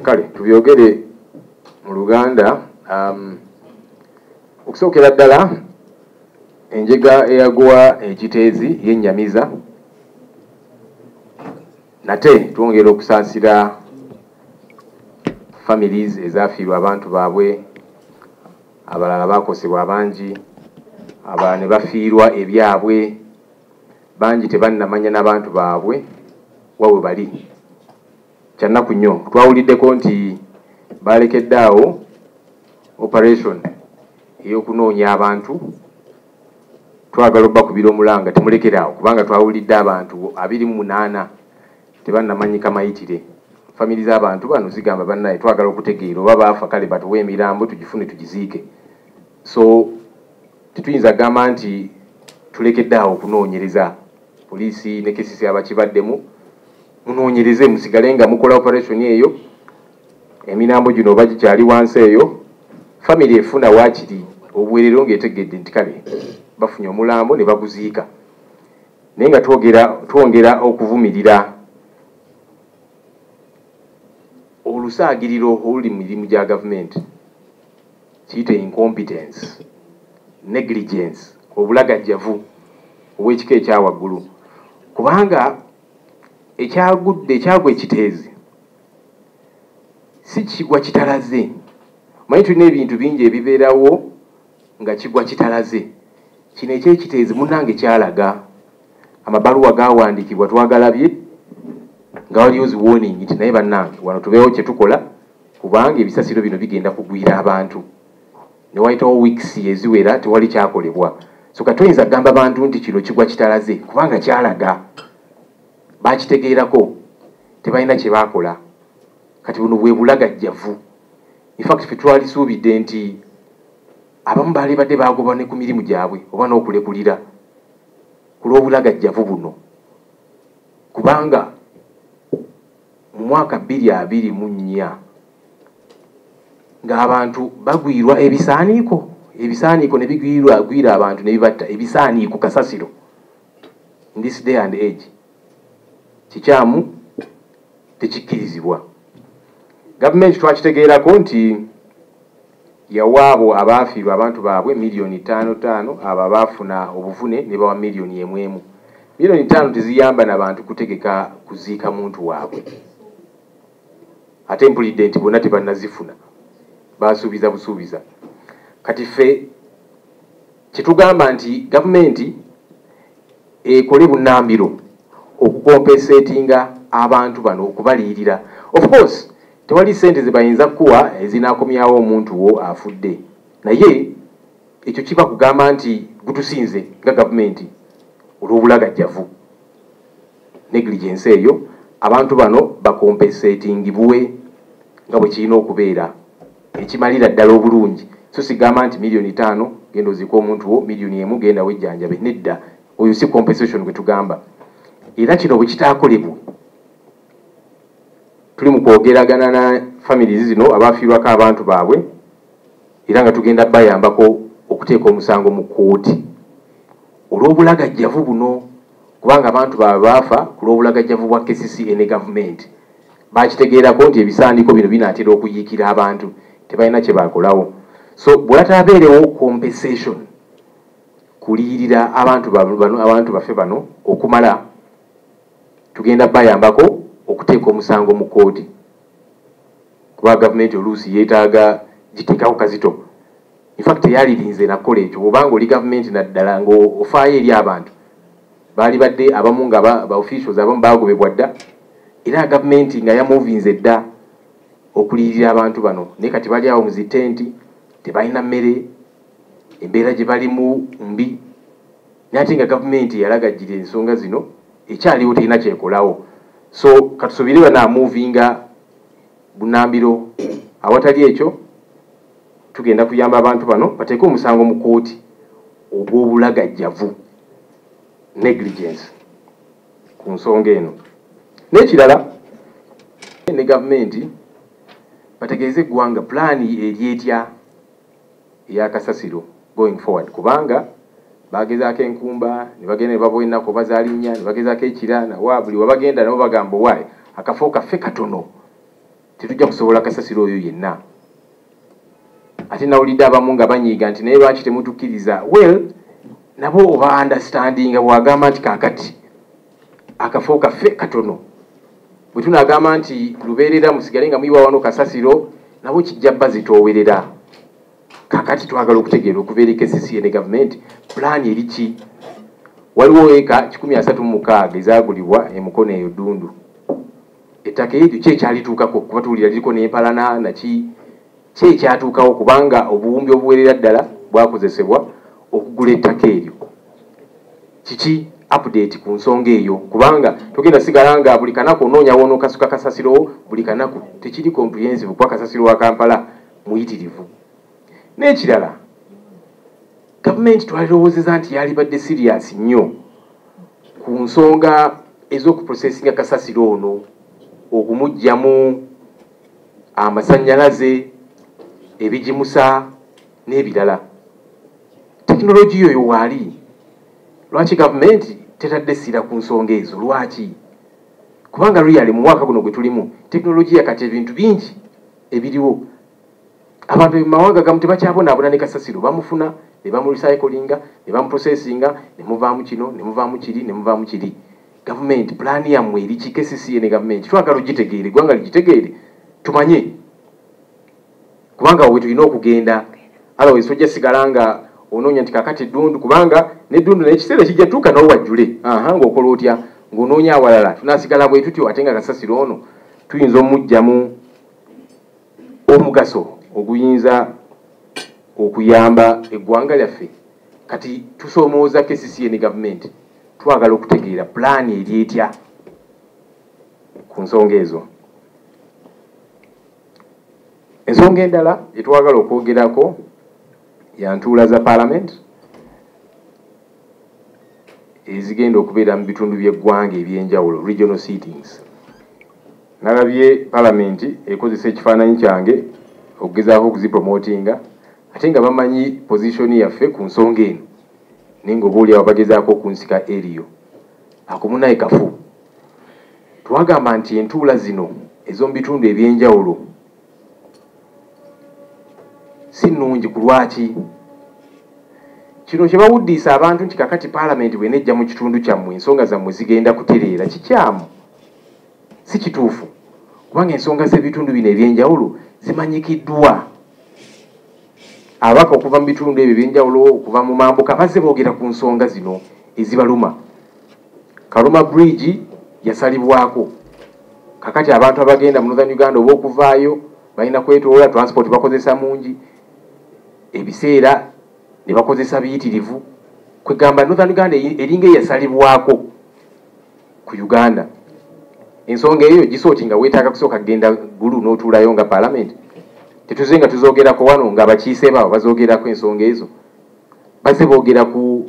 kale tubyogere mu Luganda. Okusookera ddala enjega eyagwa ekiteezi yennyamiza, nate twongera okusaasira families ezafiirwa abantu baabwe, abalala bakosebwa abangi, abalala ne bafiirwa ebyabwe, bangi tebannamanya n'abantu baabwe wabwe bali. Kyannaku nnyo twawuliddeko nti balekedde awo operation ey'okunoonya abantu. Twagala obbakubira omulanga temulekeraawo, kubanga twawulidde abantu 28 tebannamanyika mayitire. Famiri z'abantu bano zigamba bannaye twagala okutegeera oba baafa kale batuwe emirambo tugifune tugiziike. So tetuyinza gamba nti tulekedde awo okunoonyereza. Poliisi ne kesisi abakibaddemu munoonyereze, musigale nga mukola operation eyo, emirambo gino oba gikyali wansi eyo, famiri efuna waakiri obuweerero ng'etegedde nti kale bafunye omulambo ne baguziika. Naye nga twongera okuvumirira olusaagiriro oluli mu mirimu gya gavumenti, kiyite incompetence, negligence, obulagajjavu obw'ekika ekyawaggulu. Kubanga ekyagwa ekiteezi si kigwa kitalaze. Manyi tulina ebintu bingi ebibeerawo nga kigwa kitalaze. Kino ekyekiteezi munnange kyalaga. Amabaluwa gawandiikibwa twagalabye nga waliyo zi warning nti naye bannange wano tubeewo kye tukola, kubanga ebisasiro bino bigenda kugwira abantu. Ne wayitawo weeks eziwera tewali kyakolebwa. So katuyinza gamba abantu nti kino kigwa kitalaze kubanga kyalaga. Bakitegeerako tebalina kye baakola. Kati buno bwe bulagajjavu. In fact ffe twalisuubidde nti abamu baali badde baagobwa ne ku mirimu gyabwe oba n'okulekulira ku lw'obulagajjavu buno. Kubanga mu mwaka 2024 ng'abantu bagwirwa ebisaaniiko ne bigwira abantu ne bibatta ebisaaniiko kasasiro. In this day and age kikyamu tekikkirizibwa. Gavumenti twakitegeerako nti yawaabo abaafiirwa abantu baabwe $5,500, abo abaafuna obuvune ne bawa $1,000,000. $5,000 teziyamba n'abantu kutegeka kuziika muntu waabwe. Ate mpulidde nti bonna tebannazifuna, baasuubiza busuubiza. Kati ffe kitugamba nti gavumenti ekole bunnambiro okukompensatinga abantu bano okubaliyirira. Of course tewali ssente ze bayinza kuwa ezinaakomyawo omuntu wo afudde, naye ekyo kiba kugamba nti gutusinze nga gavumenti olw'obulagajjavu, negligence eyo. Abantu bano bakompensatingibwe nga bwe kirina okubeera ekimalira ddala obulungi. So sigamba nti $5,000,000 genda oziika omuntu wo, $1,000,000 genda wejjanjabe. Nedda, oyo si compensation gwe tugamba. Era kino bwe kitaakolebwe tuli mu kwogeragana na families zino abaafiirwako abantu baabwe, era nga tugenda bayambako okuteeka omusango mu kkooti olw'obulagajjavu buno, kubanga abantu baabwe baafa ku lw'obulagajjavu bwa KCCA ne gavumenti. Bakitegeerako nti ebisaaniko bino binaatera okuyiikira abantu, tebalina kye baakolawo. So bw'ataabeerewo compensation kuliyirira abantu baffe bano okumala, tugenda bayambako okuteeka omusango mu kkooti, kuba gavumenti oluusi yeetaaga giteekawo kazito. In fact teyalirinze nakola ekyo. Obanga oli gavumenti naddala ng'ofaayo eri abantu, baali badde abamu nga ba officials abamu baagobebwa dda, era gavumenti nga yamuvinze dda okuliyirira abantu bano. Naye kati bali awo mu zitenti, tebalina mmere, embeera gye balimu mbi. Naye ate nga gavumenti yalagajjira ensonga zino ekyaliwo terina kyekolawo. So katusobire banaamuvinga bunnambiro. Awatali ekyo tugenda kuyamba abantu bano bateeke omusango mu kkooti ogw'obulagajjavu, negligence, ku nsonga eno. N'ekirala ne gavumenti bategeeze eggwanga pulaani eryetya ey'akasasiro going forward, kubanga bagezaako enkumba ne bagenda ne babowa ennaku bazaalinya ne bagezaako ekira nawa buli wabagenda nabo bagamba waayi akafo kaffe katono tetujja kusobola kasasiro oyo yenna. Ate nawulidde abamu nga banyiiga nti naye lwaki temutukkiriza. Well, nabo oba understandinga bw'agamba nti kaakati akafo kaffe katono. Bwe tunaagamba nti lubeerera musigale nga muyiwa wano kasasiro, nabo kijja bazitoowerera. Kaakati twagala okutegeera okuva eri KCCA gavumenti pulaani eri ki? Waliwo eka 136 ezaagulibwa emukono eyo Ddundu. Ettaka eryo ki ekyalituukako? Kuba tuwulira liriko n'empalana naki ki ekyatuukawo kubanga obuwumbi obuwerera ddala bwakozesebwa okugula ettaka eryo. Kiki update ku nsonga eyo? Kubanga tugenda sigala nga buli kanaku onoonya wono kasuka kasasiro, buli kanaku tekiri comprehensive kwa kasasiro wa Kampala muyitirivu. N'ekirala, gavumenti twalirowoozeza nti yalibadde serious nnyo ku nsonga ez'okuprocessinga kasasiro ono, okumuggyamu amasannyalaze, ebigimusa n'ebirala. Tekinologiya oyo waali. Lwaki gavumenti tetadde essira ku nsonga ezo? Lwaki? Kubanga really mu mwaka guno gwe tulimu tekinologiya kati ebintu bingi ebiriwo. Abantu mu mawanga gamu tebakyabonaabona ne kasasiro, bamufuna ne bamurecyclinga ne bamuprocessinga ne muvaamu kino ne muvaamu kiri ne muvaamu kiri. Gavumenti pulaani yammwe eri ki? KCCA ne gavumenti twagala ogitegeere, eggwanga ligitegeere tumanye. Kubanga we tulina okugenda, otherwise tojja sigala nga onoonya nti kaakati Ddundu, kubanga ne Ddundu n'ekiseera kijja tuuka nawo wajjule ng'okola otya ng'onoonya awalala. Tunaasigala bwe tutyo ate nga kasasiro ono tuyinza omumuggyamu omugaso oguyinza okuyamba eggwanga lyaffe. Kati tusoomooza KCCA ne gavumenti twagala okutegeera pulaani eri etya ku nsonga ezo. Ensonga endala etwagala okwogerako ya ntuula za Parliament ezigenda okubeera mu bitundu by'eggwanga eby'enjawulo, regional seatings. Nalabye Parliament ekozesa ekifaananyi kyange okugezaako okuzipromotinga ate nga bamanyi positioni yaffe ku nsonga eno, naye ng'obaolyawo bagezaako okunsika eriyo. Akumunaye kafu. Twagamba nti entuula zino ez'omu bitundu eby'enjawulo si nnungi. Ku lwaki? Kino kye bawuddiisa abantu nti kakati Parliament bw'enejja mu kitundu kyammwe ensonga zammwe zigenda kutereera, kikyamu, si kituufu. Kubanga ensonga z'ebitundu bino eby'enjawulo zimanyikiddwa. Ababaka okuva mu bitundu ebyo eby'enjawulo, okuva mu mambuka, bazze boogera ku nsonga zino ezibaluma. Kaluma Bridge yasalibwako. Kakati abantu abagenda mu Northern Uganda oba okuvaayo balina kwetoola transport bakozesa mungi, ebiseera ne bakozesa biyitirivu. Kwegamba Northern Uganda eringa eyasalibwako ku Uganda. Ensonga eyo gisooti nga weetaaga kusooka kugenda gulu n'otuulayo nga Parliament. Tetuze nga tuzoogerako wano nga abakiise baabo bazoogerako ensonga ezo. Bazze boogera ku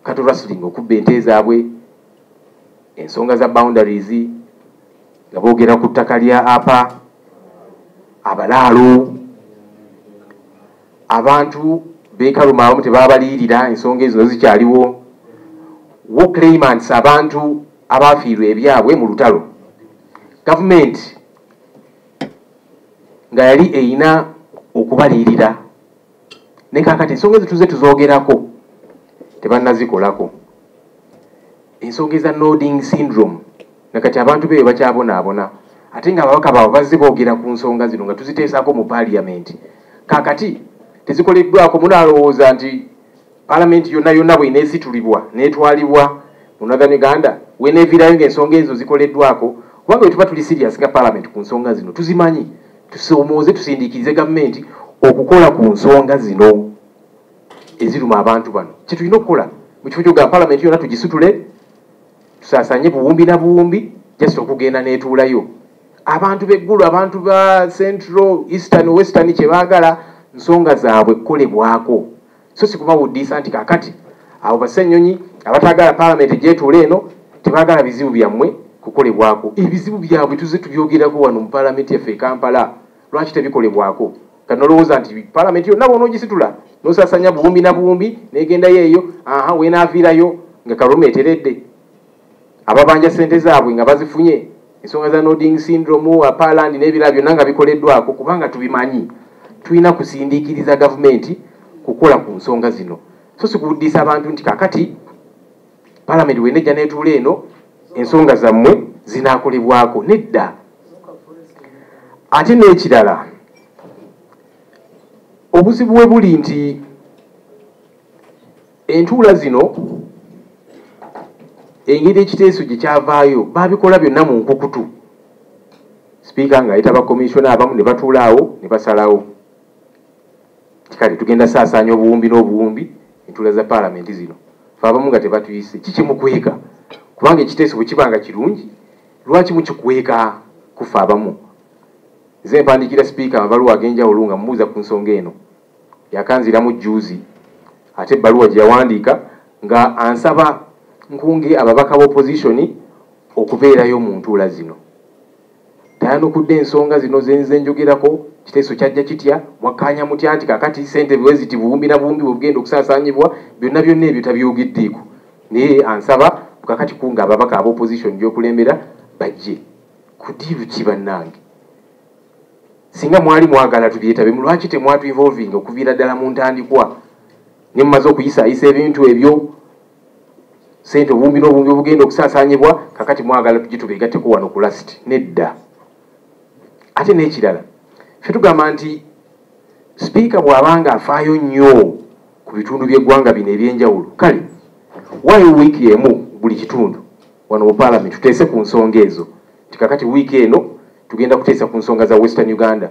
cattle rustling, okubba ente zaabwe, ensonga za boundaries, nga boogera ku ttaka lya apa, abalaalo, abantu beekaluma abamu tebabaliyirira, ensonga ezo zikyaliwo. War claimants, abantu abaafiirwa ebyabwe mu lutalo. Gavumenti nga yali eyina okubaliyirira, ne kaakati ensonga ezo tuze tuzoogerako tebannazikolako. Ensonga eza nodding syndrome, nakati abantu beyo bakyabonaabona, ate nga ababaka baabwe bazze boogera ku nsonga zino nga tuziteesaako mu Parliament. Kaakati tezikoleddwako. Munaalowooza nti Parliament yonna yonna bw'eneesitulibwa n'etwalibwa mu Northern Uganda w'eneeviirayo ng'ensonga ezo zikoleddwako. Kubanga bwe tuba tuli serious nga Parliament ku nsonga zino tuzimanyi, tusoomooze tusindiikirize gavumenti okukola ku nsonga zino eziruma abantu bano. Kye tulina okukola mu kifo ky'oga Parliament yonna tugisitule, tusaasanye buwumbi na buwumbi, just okugenda n'etuulayo. Abantu b'eggulu, abantu ba Central, Eastern, Western kye baagala nsonga zaabwe kukolebwako. So si kubawuddiisa nti kaakati abo ba Ssenyoyi abataagala Parliament gyetuule eno tebaagala bizibu byammwe kukolebwako. Ebizibu byabwe tuze tubyogerako wano mu Parliament yaffe e Kampala. Lwaki tebikolebwako? Kati nolowooza nti Parliament yonna bw'onoogisitula n'osaasanya buwumbi na buwumbi n'egendayo eyo weenaaviirayo nga Kaluma eteredde, ababanja ssente zaabwe nga bazifunye ensonga za nodding syndrome Apaland n'ebirala byonna nga bikoleddwako kubanga tubimanyi tulina kusindiikiriza gavumenti kukola ku nsonga zino so sikubuddisa abantu nti kakati palamenti bwenejja netuula eno ensonga zammwe zinaakolebwako nedda ate n'ekirala obuzibu bwe buli nti entuula zino engeri ekiteeso gye kyavaayo baabikola byonna mu nkukutu sipiika ng'ayita bakomishona abamu ne batuula awo ne basalawo kale tugenda saasaanya obuwumbi n'obuwumbi entuula za paalamenti zino fe abamu nga tebatuyise kikimukweka kubanga ekiteeso bwe kiba nga kirungi lwaki mukikweka kufa abamu nze mpandiikira sipiika amabaluwa ag'enjawulo nga mmubuuza ku nsonga eno yakanziramu juuzi ate ebbaluwa gye yawandiika nga ansaba nkunge ababaka b'opozitioni okubeerayo mu ntuula zino tayanukudde ensonga zino zenze njogerako kiteeso kyajja kitya mwakkaanya mutya nti kakati ssente bweziti buwumbi na buwumbi bwe bugenda okusaasaanyibwa byonna byonna ebyo tabyogeddeeko naye ansaba kakati kunga ababaka ab'opozitioni gy'okulembera bajje ku diiru ki bannange singa mwali mwagala tubyetabe lwaki temwatu involving okuviira ddala mu ntandikwa ne mumaze okuyisaayisa ebintu ebyo ssente obuwumbi n'obuwumbi obugenda okusaasaanyibwa kakati mwagala tujje tubeegatteko wano ku lasiti nedda ate n'ekirala ffe tugamba nti sipiika bw'abanga afaayo nnyo ku bitundu by'eggwanga bino ebyenjawulo kale waayo wiiki emu buli kitundu wano mu paalamenti tuteese ku nsonga ezo nti kakati wiiki eno tugenda kuteesa ku nsonga za western uganda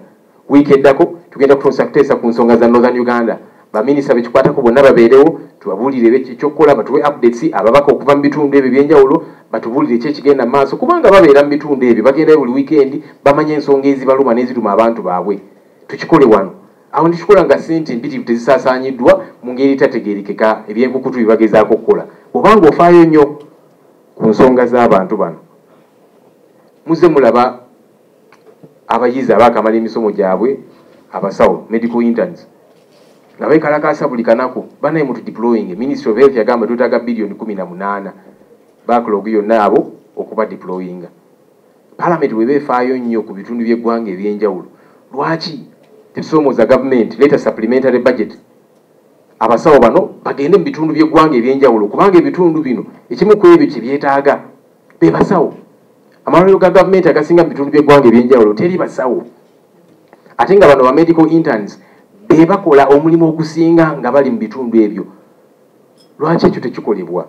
wiiki eddako tugenda kuteesa ku nsonga za northern uganda baminisita bekikwatako bonna babeerewo tubabuulire ekyokukola batuwe updates ababaka okuva mu bitundu ebyo ebyenjawulo batubuulire ki ekigenda mu maaso kubanga babeera mu bitundu ebyo bagendayo buli wiikendi bamanya ensonga ezibaluma n'eziruma abantu baabwe tukikole wano awo ndikikola nga ssente mpitirivu tezisaasaanyiddwa mu ngeri etategeerekeka ebyenkukutu byebagezaako okukola obanga ofaayo nnyo ku nsonga z'abantu bano muze mulaba abayizi abaakamala emisomo gyabwe abasawo medical interns nga beekalakaasa buli kanaku banaye mutu deploying ministry of health yagamba twetaaga bilioni 18 backlog yonna abo okuba deployinga paalamenti bwe beefaayo nnyo ku bitundu by'eggwanga ebyenjawulo lwaki tetusomooza gavumenti leeta supplementary budget abasawo bano bagende mu bitundu by'eggwanga ebyenjawulo kubanga ebitundu bino ekimu ku ebyo kye byetaaga be basawo amalwaliro ga gavumenti agasinga mu bitundu by'eggwanga ebyenjawulo teri basawo ate nga bano ba medical interns be bakola omulimu ogusinga nga bali mu bitundu ebyo lwaki ekyo tekikolebwa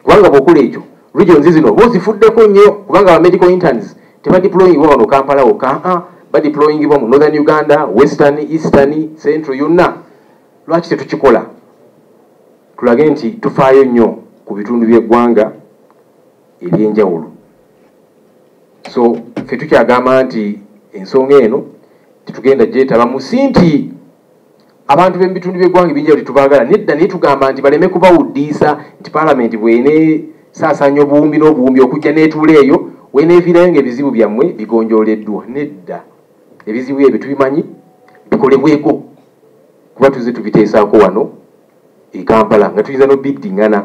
kubanga bw'okola ekyo regions zino bozifuddeko nnyo kubanga ba medical interns tebadeployingibwa wano Kampala wokka badeployingibwa mu northern Uganda western eastern central yonna lwaki tetukikola tulage nti tufaayo nnyo ku bitundu by'eggwanga ebyenjawulo so ffe tukyagamba nti ensonga eno tetugenda gyetaba musi nti abantu b'ebitundu by'eggwanga ebyenjawulo tetubaagala nedda naye tugamba nti baleme kubawuddiisa nti paalamenti bwene saasaanya obuwumbi n'obuwumbi okujja n'etuula eyo weneeviirayo ng'ebizibu byammwe bigonjooleddwa nedda ebizibu ebyo tubimanyi bikolebweko kuba tuze tubiteesaako wano e Kampala nga tuyinza n'obiddingana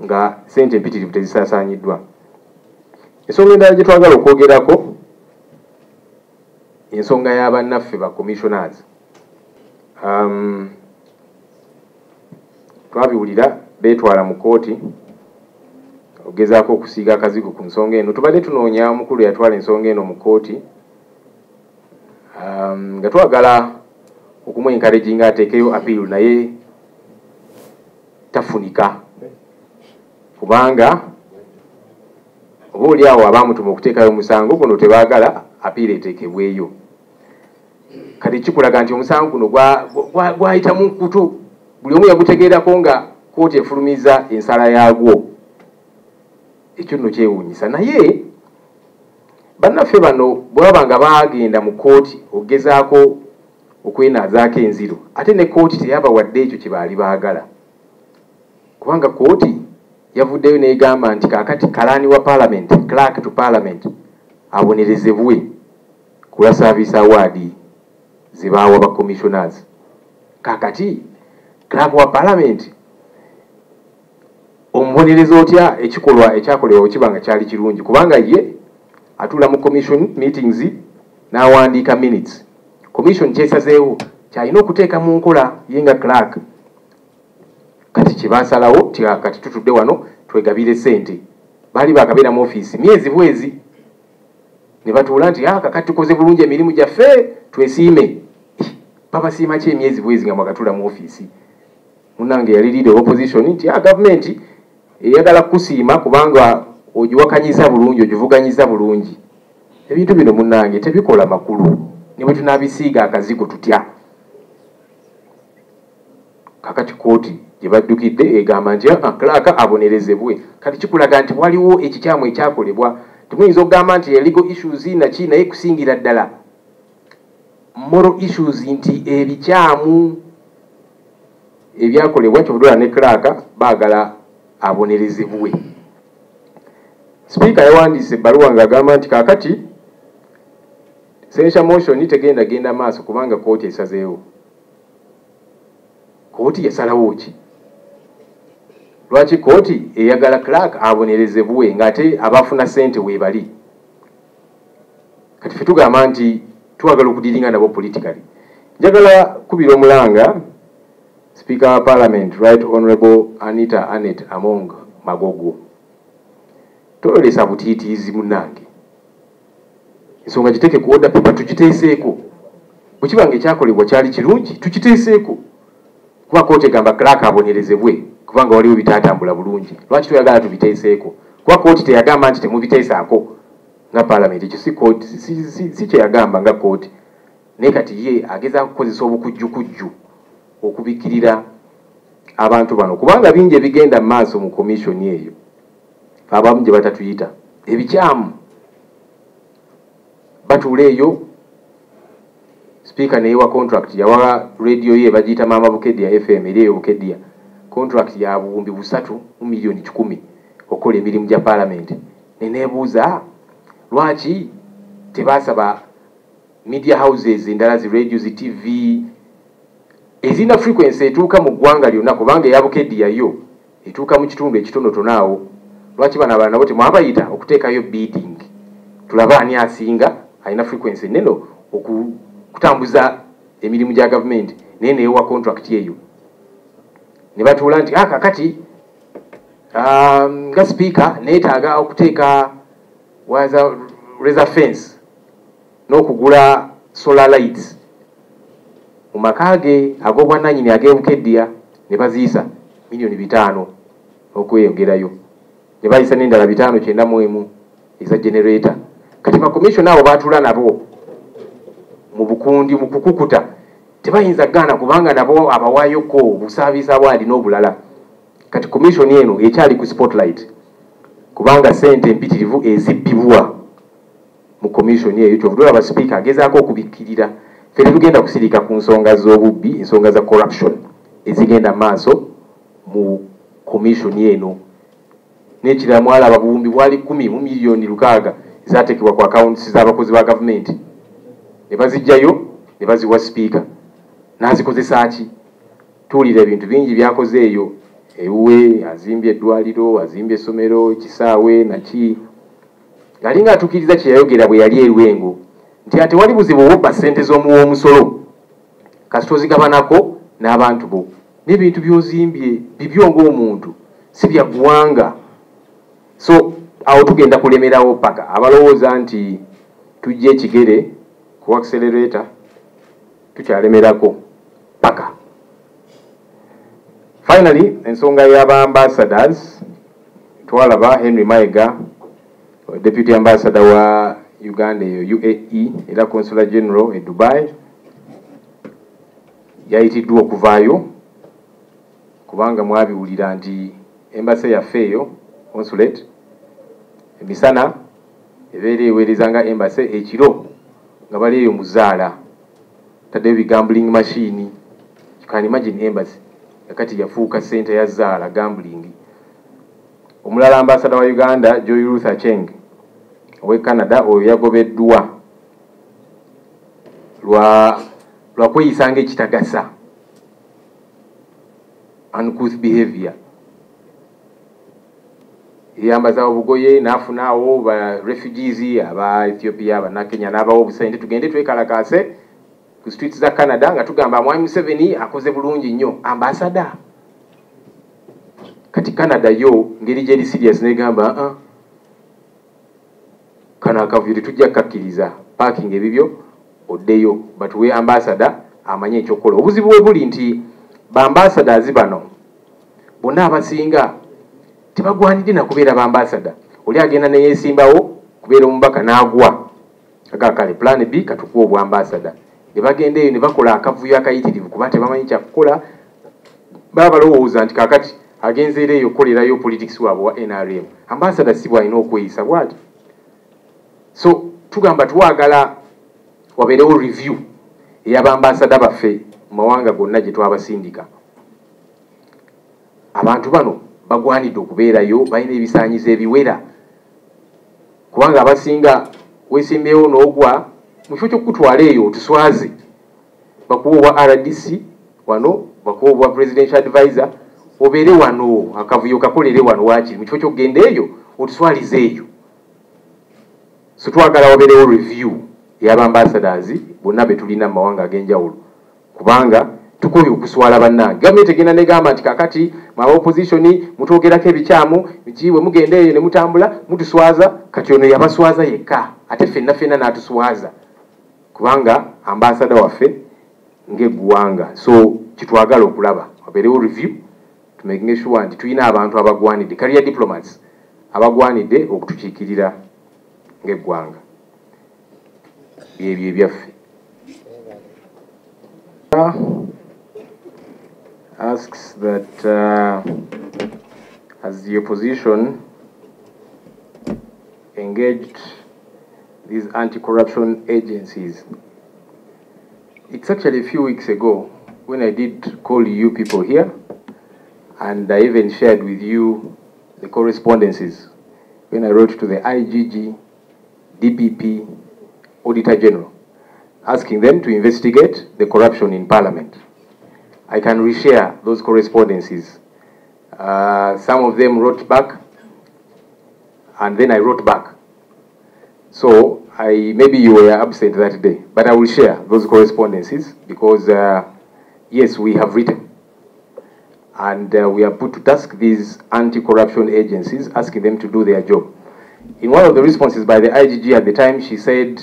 nga ssente empitirivu tezisaasaanyiddwa ensonga endala gye twagala okwogerako ensonga y'abannaffe ba commissioners twabiwulira beetwala mu kooti ogezaako okusiiga akazigo ku nsonga eno tubadde tunoonya omukulu yatwala ensonga eno mu kooti nga twagala okumwenkareginga ateekeyo appeal naye tafunika kubanga oba oli awo abaamutuma okuteekayo omusango guno tebaagala appeal eteekebweyo kati kikulaga nti omusango guno gwayita mu nkutu buli omu yagutegeerako nga kooti efulumiza ensala yaagwo ekyo nno kyewuunyisa naye bannaffe bano bw'olaba nga baagenda mu kooti okugezaako okwenaazaako enziro ate ne kooti teyabawadde ekyo kye baali baagala kubanga kooti yavuddeyo n'egamba nti kaakati kalaani wa paalamenti clerk to parliament abonerezebwe ku lwa service award ze baawa ba commissioners kaakati clerk wa paalamenti omubonereza otya ekikolwa ekyakolebwa kiba nga kyali kirungi kubanga ye atula mu commission meetings n'awandiika minutes. Commission kyesazeewo kyalina okuteeka mu nkola yenga clerk. Kati kibasalawo kati tutudde wano twegabire sente. Bali bakabeera mu office myezi bwezi. Ne batuula nti kakati tukoze bulungi emirimu gyaffe twesiime. Babasiima ki emyezi bwezi nga mwakatula mu office? Munange yali leader opposition nti government eyagala kusiima kubanga ogiwakanyiza bulungi ogivuganyiza bulungi. Ebintu bino munange tebikola makulu. Ne bwe tunabisiiga akazigo tutya. Kakati kooti gye baddukidde egamba nti clerk abonerezebwe. Kati kikulaga nti waliwo ekikyamu ekyakolebwa. Tumuyinza okugamba nti legal issues naki naye kusingira ddala moral issues nti ebikyamu ebyakolebwa kyobudula ne clerk baagala abonerezebwe. Speaker yawandiise ebbaluwa ng'agamba nti kaakati censure motion genda maaso kubanga kooti esazeewo. Kooti yasalawo ki? Lwaki kooti eyagala clerk abonerezebwe ng'ate abafuna ssente weebali? Kati ffe tugamba nti twagala okudiringa nabo politically. Njagala kubira omulanga Speaker wa Parliament, Right Honorable Anita Anet Among Magogo. Tololesa butiitiizi munnange. Ensonga giteeke ku order paper tugiteeseeko. Bwe kiba ng'ekyakolebwa kyali kirungi tukiteeseeko. Kuba kooti egamba clerk abonerezebwe kubanga waliwo bitaatambula bulungi. Lwaki tuyagala tubiteeseeko? Kuba kooti teyagamba nti temubiteesaako nga Parliament. Ekyo si kooti si kyeyagamba nga kooti. Naye kati ye agezaako kukozesa obukujjukujju okubikkirira abantu bano kubanga bingi ebigenda mu maaso mu commission eyo. Abamu gye batatuyita ebikyamu batuula eyo. Speaker neyewa contract yawa radio ye bagiyita Mama Bukedya FM eri eyo Bukedya. Contract ya buwumbi 3 milioni 10 okola emirimu gya Parliament. Neneebuuza lwaki tebasaba media houses endala zi radio zi TV ezina frequency etuuka mu ggwanga lyonna kubanga eya Bukedya yo etuuka mu kitundu ekitonotonaawo. Lwaki bana nabo temwabayita okuteekayo bidding tulaba ani asinga alina frequency neno okutambuza emirimu gya government naye neewa contract eyo. Ne batuula nti kakati nga speaker neetaaga okuteeka waza razor fence n'okugula solar lights mu maka ge ag'obwannannyini ag'Ebukedya ne baziisa milioni 5 okweyongerayo. Ne bayisa n'endala 591 eza generator. Kati ba commission abo baatula nabo mu bukundi mu kukukuta tebayinza gana kubanga nabo abawaayoko busaabisa bwali n'obulala. Kati commission eno ekyali ku spotlight kubanga sente mpitirivu ezibbibwa mu commission eyo. Kyovudula aba speaker agezaako okubikkirira. Ffe tugenda kusirika ku nsonga z'obubbi, ensonga za corruption ezigenda maaso mu commission eno. N'ekirala mwalaba buwumbi bwali 10 mu milioni 6 zaateekebwa ku accounts z'abakozi ba government. Ne bazijjayo ne baziwa speaker n'azikozesa ki? Tuwulira ebintu bingi byakoze eyo. Ewuwe azimbye eddwaliro, azimbye essomero, ekisaawe naki. Yali ng'atuukiriza kye yayogera bwe yali erwengo nti ate wali buzibu obubba ssente z'omuwa omusolo kasita ozigabanako n'abantu bo. N'ebintu by'ozimbye bibyo ng'omuntu si bya ggwanga. So awo tugenda kulemerawo paka abalowooza nti tujja ekigere ku accelerator tukyalemerako paka. Finally, ensonga y'aba ambassadors twalaba Henry Mayiga Deputy Ambassador wa Uganda UAE era Consular General e Dubai yayitiddwa okuvaayo kubanga mwabiwulira nti embassy yaffe eyo consulate emisana ebeera eweereza nga embassy ekiro nga bali eyo muzaala taddeyo bigambling machine. You can imagine embassy yakati yafuuka center ya zaala gambling. Omulala ambassador wa Uganda Joy Ruth Acheng owe Canada oyo yagobeddwa lwa kweyisanga ekitagasa uncouth behavior. yambaza obugoye nafunaawo ba refugees aba Ethiopia aba Kenya n'abawo obusente tugende twekalakaase ku streets za Canada nga tugamba Mwami Museveni akoze bulungi nnyo ambassador. Kati Canada yo ngeri gye serious negamba kana akavuyo tujja kakkiriza parking ebibyo oddeyo but we ambassador amanye ekyokola. Obuzibu bwe buli nti ba ambassadors bano bonna abasinga tebagwanidde na kubeera ba ambassador. Oli agenda ne yesimbawo kubeera omubaka n'agwa agakale plan B katukuwa obwa ambassador. Bagenda eyo ne bakola akavuyo akayitirivu kuba tebamanyi kyakukola. Baba balowooza nti kakati agenzeera eyo okukolerayo politics waabwe wa NRM. Ambassador si bwalina okweyisa bwati. So tugamba twagala wabeerewo review ey'abambasada baffe mu mawanga gonna gye twabasindika. Abantu bano bagwanidde okubeerayo balina ebisaanyizo ebiwera kubanga abasinga weesimbeewo n'ogwa mu kifo ky'okutwala eyo otuswaze bakuwa obwa RDC wano bakuwa obwa presidential advisor obeere wano akavuyo kakolere wano wakiri mu kifo ky'okugenda eyo otuswalize eyo. So twagala wabeerewo review y'abambassadors bonna be tulina mu mawanga ag'enjawulo kubanga tukubye okuswala bannange. Gavumenti egenda negamba nti kakati mu opposition mutwogerako ebikyamu bwe mugenda eyo ne mutambula mutuswaza. Kati ono yabaswaza yekka ate ffenna n'atuswaza kubanga ambassador waffe ng'eggwanga. So kitwagala okulaba wabeerewo review to making sure nti tulina abantu abagwanidde career diplomats abagwanidde okutukiikirira ng'eggwanga. Ebyo ebyaffe. Asks that as the opposition engaged these anti-corruption agencies. It's actually a few weeks ago when I did call you people here, and I even shared with you the correspondences when I wrote to the IGG, DPP, Auditor General, asking them to investigate the corruption in Parliament. I can reshare those correspondences. Some of them wrote back, and then I wrote back. So maybe you were absent that day, but I will share those correspondences because yes, we have written, and we have put to task these anti-corruption agencies, asking them to do their job. In one of the responses by the IGG at the time, she said,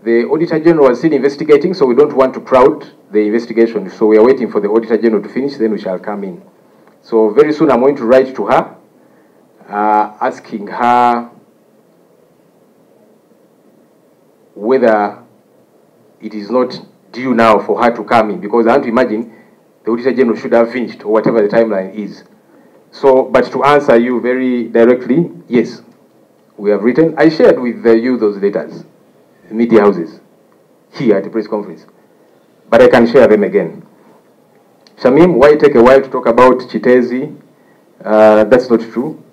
the Auditor General was still investigating, so we don't want to crowd the investigation. So we are waiting for the Auditor General to finish, then we shall come in. So very soon I'm going to write to her, asking her whether it is not due now for her to come in, because I want to imagine the Auditor General should have finished, or whatever the timeline is. So, but to answer you very directly, yes, we have written. I shared with you those letters, media houses, here at the press conference, but I can share them again. Shamim, why take a while to talk about Chitezi? That's not true.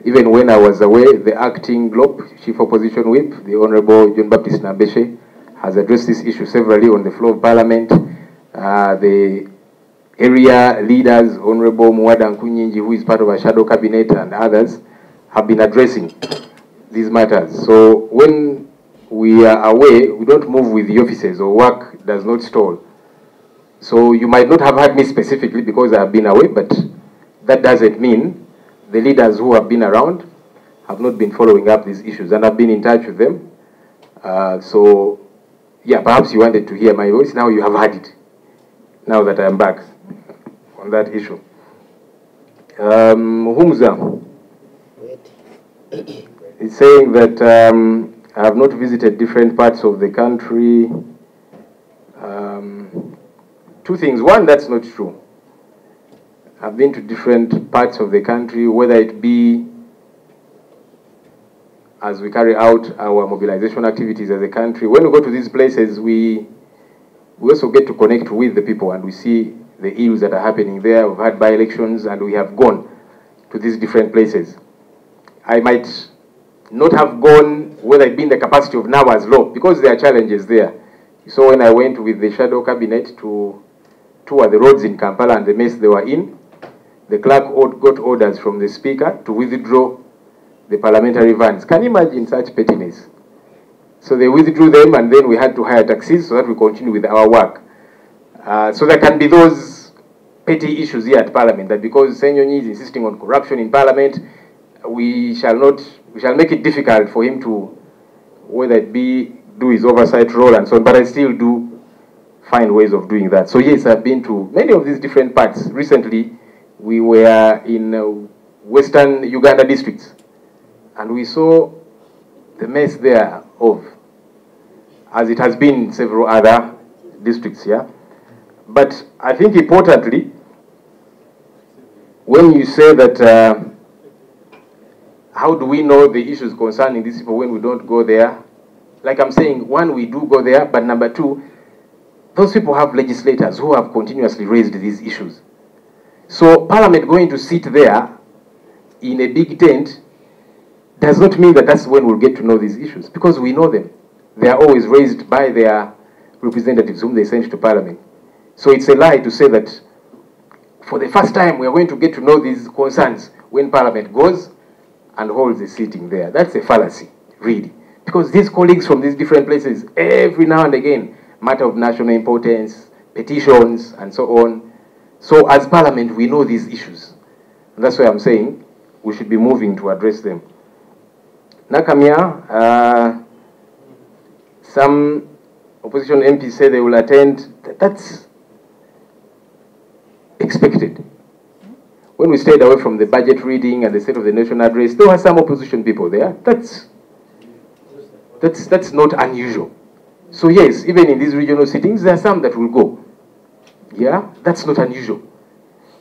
Even when I was away, the acting GLOP, Chief Opposition Whip, the Honorable John Baptist Nambeshe, has addressed this issue severally on the floor of Parliament. The area leaders, Honorable Muwada Nkunyinji, who is part of a shadow cabinet, and others, have been addressing these matters. So when we are away, we don't move with the offices, or work does not stall. So you might not have heard me specifically because I have been away, but that doesn't mean the leaders who have been around have not been following up these issues, and I've been in touch with them. So yeah, perhaps you wanted to hear my voice. Now you have heard it, now that I am back on that issue. Humza is saying that I have not visited different parts of the country. Two things. One, that's not true. I've been to different parts of the country, whether it be as we carry out our mobilization activities as a country. When we go to these places, we also get to connect with the people, and we see the ills that are happening there. We've had by-elections, and we have gone to these different places. I might not have gone whether it be in the capacity of now as law, because there are challenges there. So when I went with the shadow cabinet to tour the roads in Kampala and the mess they were in, the clerk got orders from the speaker to withdraw the parliamentary vans. Can you imagine such pettiness? So they withdrew them, and then we had to hire taxis so that we continue with our work. So there can be those petty issues here at Parliament, that because Ssenyoyi is insisting on corruption in Parliament, we shall make it difficult for him to, whether it be do his oversight role and so on, but I still do find ways of doing that. So yes, I've been to many of these different parts. Recently, we were in western Uganda districts, and we saw the mess there of, as it has been in several other districts here. But I think importantly, when you say that, how do we know the issues concerning these people when we don't go there? Like I'm saying, one, we do go there, but number two, those people have legislators who have continuously raised these issues. So Parliament going to sit there in a big tent does not mean that that's when we'll get to know these issues, because we know them. They are always raised by their representatives whom they send to Parliament. So it's a lie to say that for the first time we are going to get to know these concerns when Parliament goes and holds a sitting there. That's a fallacy, really. Because these colleagues from these different places, every now and again, matter of national importance, petitions, and so on. So as Parliament, we know these issues. And that's why I'm saying we should be moving to address them. Nakamia, some opposition MPs say they will attend. That's expected. When we stayed away from the budget reading and the State of the Nation address, there were some opposition people there. That's not unusual. So yes, even in these regional sittings, there are some that will go. Yeah, that's not unusual.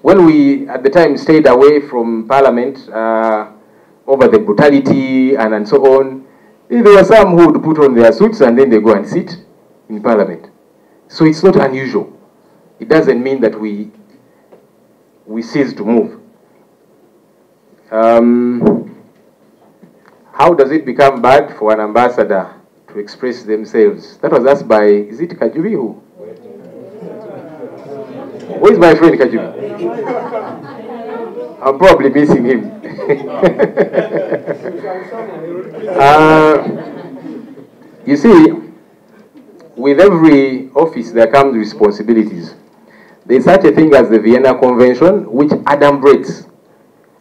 When we, at the time, stayed away from Parliament over the brutality and so on, there were some who would put on their suits and then they go and sit in Parliament. So it's not unusual. It doesn't mean that we cease to move. How does it become bad for an ambassador to express themselves? That was asked by, is it Kajubi who? Where is my friend Kajubi? I'm probably missing him. You see, with every office there comes responsibilities. There is such a thing as the Vienna Convention, which adumbrates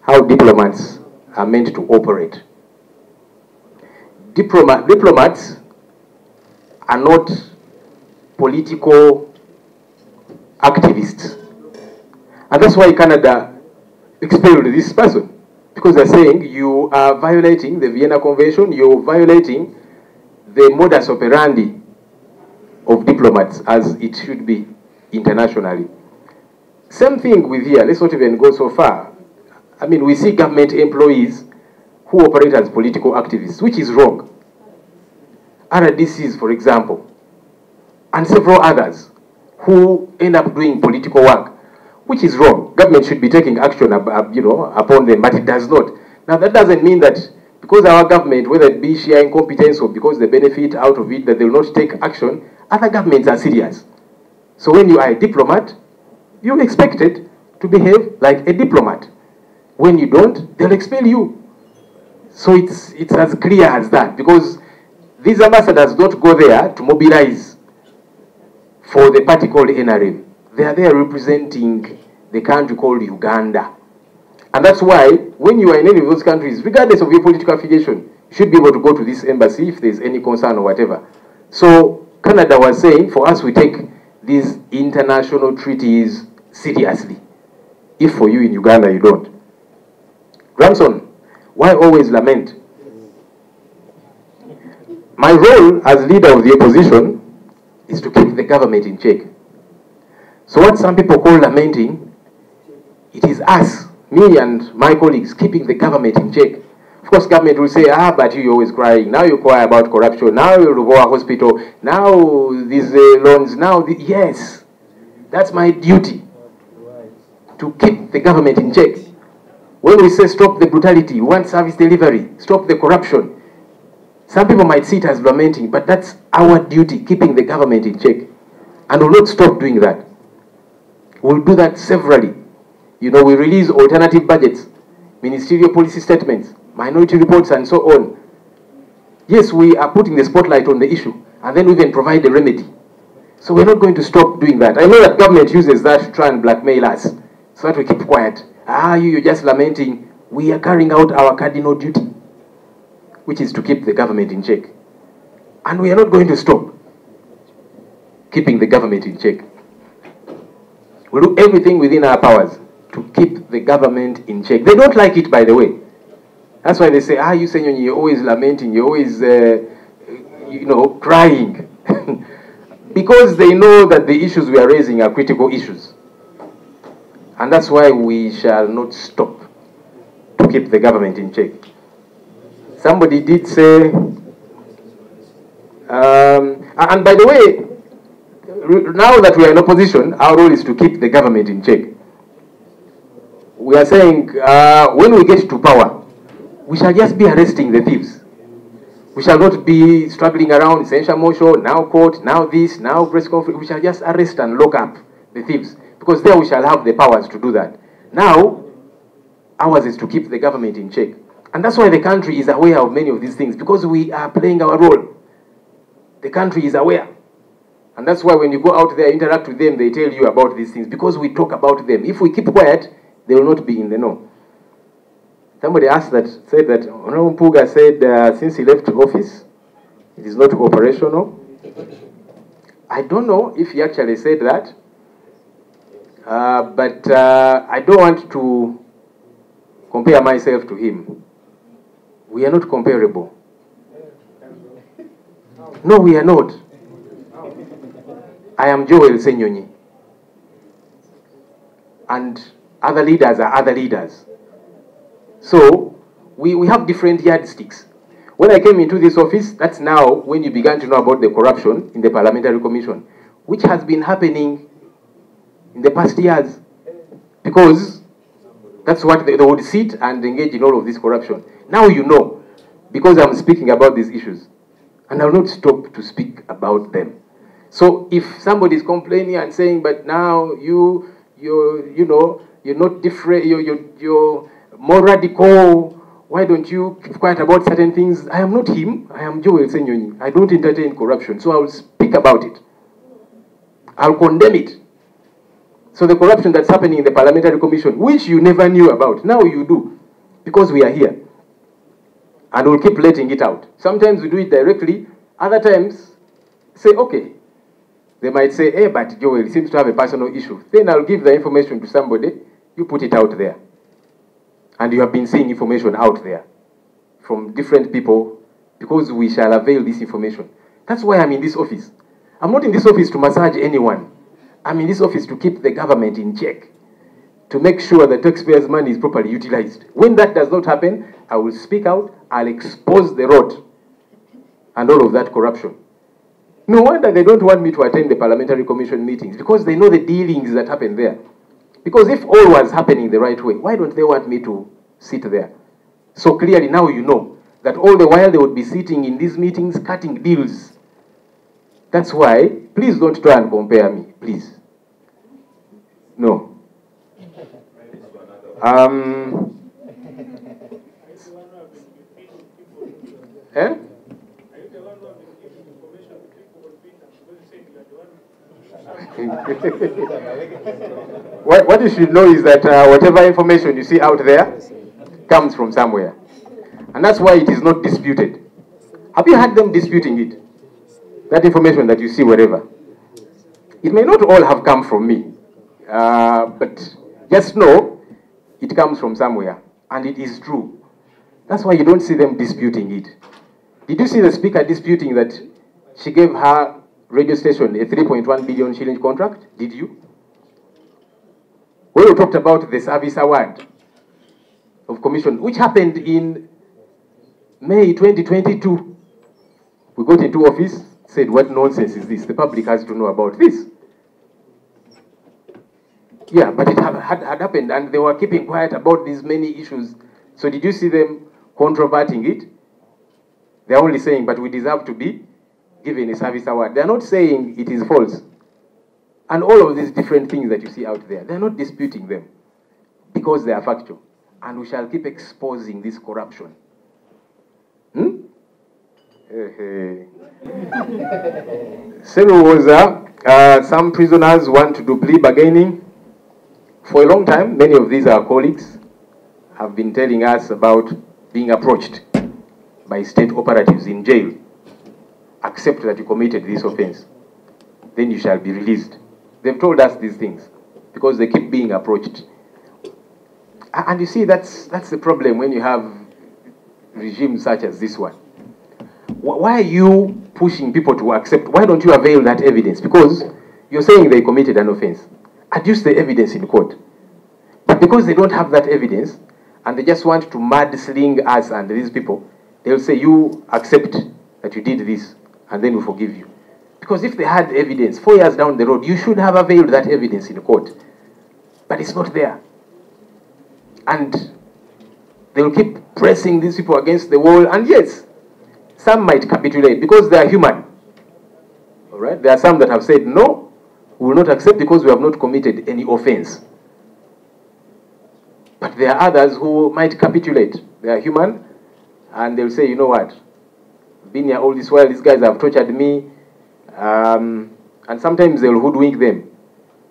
how diplomats are meant to operate. Diplomats are not political activists. And that's why Canada expelled this person. Because they're saying you are violating the Vienna Convention, you're violating the modus operandi of diplomats as it should be internationally. Same thing with here, let's not even go so far. I mean, we see government employees who operate as political activists, which is wrong. RDCs, for example, and several others who end up doing political work, which is wrong. Government should be taking action, upon them, but it does not. Now, that doesn't mean that because our government, whether it be sheer incompetence or because they benefit out of it, that they will not take action. Other governments are serious. So when you are a diplomat, you're expected to behave like a diplomat. When you don't, they'll expel you. So it's as clear as that, because these ambassadors don't go there to mobilize for the party called NRM. They are there representing the country called Uganda. And that's why, when you are in any of those countries, regardless of your political affiliation, you should be able to go to this embassy if there's any concern or whatever. So Canada was saying, for us, we take these international treaties seriously. If for you in Uganda, you don't. Grandson, why always lament? My role as leader of the opposition is to keep the government in check. So what some people call lamenting, it is us, me and my colleagues, keeping the government in check. Of course, government will say, but you're always crying. Now you cry about corruption. Now you Ruvoa Hospital. Now these loans. Now, yes, that's my duty, to keep the government in check. When we say stop the brutality, we want service delivery, stop the corruption. Some people might see it as lamenting, but that's our duty, keeping the government in check. And we'll not stop doing that. We'll do that severally. You know, we release alternative budgets, ministerial policy statements, minority reports, and so on. Yes, we are putting the spotlight on the issue, and then we even provide the remedy. So we're not going to stop doing that. I know that government uses that to try and blackmail us, so that we keep quiet. You're just lamenting. We are carrying out our cardinal duty, which is to keep the government in check. And we are not going to stop keeping the government in check. We'll do everything within our powers to keep the government in check. They don't like it, by the way. That's why they say, you Ssenyoyi, you're always lamenting, you're always, crying. Because they know that the issues we are raising are critical issues. And that's why we shall not stop to keep the government in check. Somebody did say, and by the way, now that we are in opposition, our role is to keep the government in check. We are saying, when we get to power, we shall just be arresting the thieves. We shall not be struggling around, essential motion, now court, now this, now press conference. We shall just arrest and lock up the thieves, because there we shall have the powers to do that. Now, ours is to keep the government in check. And that's why the country is aware of many of these things, because we are playing our role. The country is aware. And that's why when you go out there, interact with them, they tell you about these things, because we talk about them. If we keep quiet, they will not be in the know. Somebody said that Honorable Mpuga said since he left office, it is not operational. I don't know if he actually said that, but I don't want to compare myself to him. We are not comparable. No, we are not. I am Joel Ssenyoyi. And other leaders are other leaders. So, we have different yardsticks. When I came into this office, that's now when you began to know about the corruption in the Parliamentary Commission, which has been happening in the past years. Because that's what they would sit and engage in all of this corruption. Now you know, because I'm speaking about these issues. And I'll not stop to speak about them. So if somebody is complaining and saying, but now you're not different, you're more radical, why don't you keep quiet about certain things? I am not him, I am Joel Ssenyoyi. I don't entertain corruption, so I will speak about it. I'll condemn it. So the corruption that's happening in the Parliamentary Commission, which you never knew about, now you do, because we are here. And we'll keep letting it out. Sometimes we do it directly, other times, say, okay. They might say, hey, but Joel seems to have a personal issue. Then I'll give the information to somebody, you put it out there. And you have been seeing information out there from different people, because we shall avail this information. That's why I'm in this office. I'm not in this office to massage anyone. I'm in this office to keep the government in check, to make sure the taxpayers' money is properly utilized. When that does not happen, I will speak out, I'll expose the rot and all of that corruption. No wonder they don't want me to attend the Parliamentary Commission meetings, because they know the dealings that happen there. Because if all was happening the right way, why don't they want me to sit there? So clearly now you know that all the while they would be sitting in these meetings cutting deals. That's why, please don't try and compare me, please. No. Eh? What you should know is that whatever information you see out there comes from somewhere. And that's why it is not disputed. Have you had them disputing it? That information that you see wherever. It may not all have come from me. But just know it comes from somewhere. And it is true. That's why you don't see them disputing it. Did you see the speaker disputing that she gave her radio station a 3.1 billion shilling contract? Did you? When we talked about the service award of commission, which happened in May 2022, we got into office, said, what nonsense is this? The public has to know about this. Yeah, but it had happened, and they were keeping quiet about these many issues. So did you see them controverting it? They're only saying, but we deserve to be given a service award. They're not saying it is false. And all of these different things that you see out there, they're not disputing them. because they are factual. And we shall keep exposing this corruption. Some prisoners want to do plea bargaining. For a long time, many of these our colleagues have been telling us about being approached by state operatives in jail. Accept that you committed this offense, then you shall be released. They've told us these things because they keep being approached. And you see, that's the problem when you have regimes such as this one. Why are you pushing people to accept? Why don't you avail that evidence? Because you're saying they committed an offense. Adduce the evidence in court. But because they don't have that evidence, and they just want to mud-sling us and these people, they'll say, you accept that you did this, and then we forgive you. Because if they had evidence 4 years down the road, you should have availed that evidence in court. But it's not there. And they'll keep pressing these people against the wall, and yes, some might capitulate because they are human. All right? There are some that have said, no, we will not accept because we have not committed any offense. But there are others who might capitulate. They are human, and they'll say, you know what? I've been here all this while, these guys have tortured me. And sometimes they'll hoodwink them.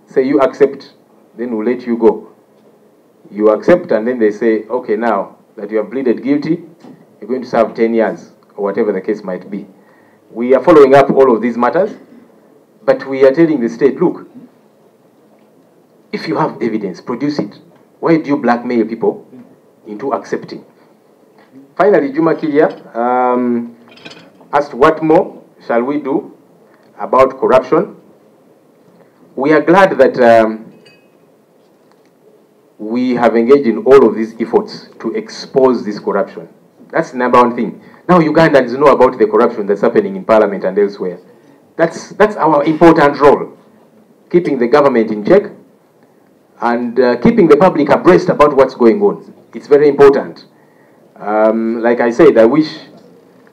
Say, you accept, then we'll let you go. You accept, and then they say, okay, now that you have pleaded guilty, you're going to serve 10 years, or whatever the case might be. We are following up all of these matters, but we are telling the state, look, if you have evidence, produce it. Why do you blackmail people into accepting? Finally, Juma Kilia asked, what more shall we do about corruption? We are glad that we have engaged in all of these efforts to expose this corruption. That's the number one thing. Now Ugandans know about the corruption that's happening in Parliament and elsewhere. That's our important role, keeping the government in check and keeping the public abreast about what's going on. It's very important. Like I said, I wish